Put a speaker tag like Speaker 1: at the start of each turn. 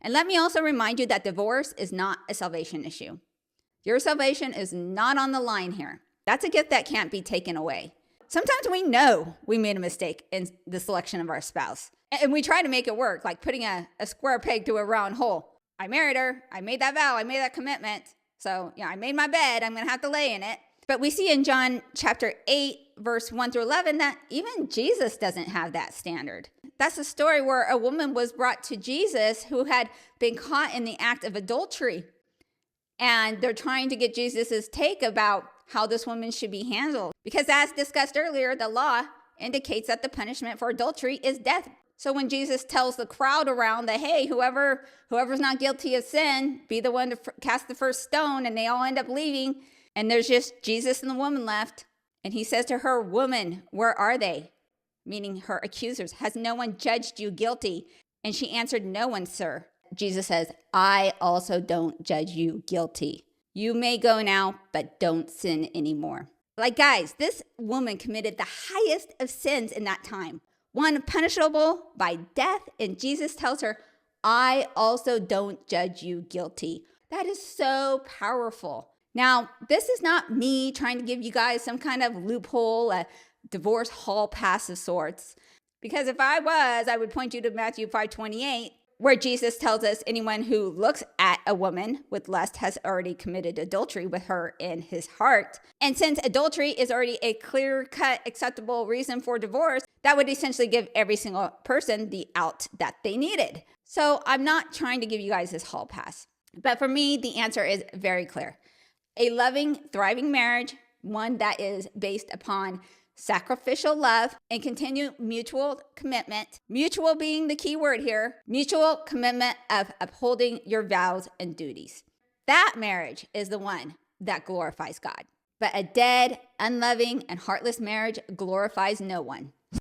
Speaker 1: And let me also remind you that divorce is not a salvation issue. Your salvation is not on the line here. That's a gift that can't be taken away. Sometimes we know we made a mistake in the selection of our spouse, and we try to make it work, like putting a square peg through a round hole. I married her. I made that vow. I made that commitment. So, I made my bed. I'm going to have to lay in it. But we see in John chapter 8, verse 1 through 11, that even Jesus doesn't have that standard. That's a story where a woman was brought to Jesus who had been caught in the act of adultery. And they're trying to get Jesus's take about how this woman should be handled. Because as discussed earlier, the law indicates that the punishment for adultery is death. So when Jesus tells the crowd around that, hey, whoever's not guilty of sin, be the one to cast the first stone, and they all end up leaving, and there's just Jesus and the woman left. And he says to her, woman, where are they? Meaning her accusers. Has no one judged you guilty? And she answered, no one, sir. Jesus says, I also don't judge you guilty. You may go now, but don't sin anymore. Like, guys, this woman committed the highest of sins in that time. One punishable by death. And Jesus tells her, I also don't judge you guilty. That is so powerful. Now, this is not me trying to give you guys some kind of loophole, a divorce hall pass of sorts. Because if I was, I would point you to Matthew 5:28, where Jesus tells us anyone who looks at a woman with lust has already committed adultery with her in his heart. And since adultery is already a clear-cut, acceptable reason for divorce, that would essentially give every single person the out that they needed. So I'm not trying to give you guys this hall pass. But for me, the answer is very clear. A loving, thriving marriage, one that is based upon sacrificial love and continued mutual commitment, mutual being the key word here, mutual commitment of upholding your vows and duties. That marriage is the one that glorifies God. But a dead, unloving, and heartless marriage glorifies no one.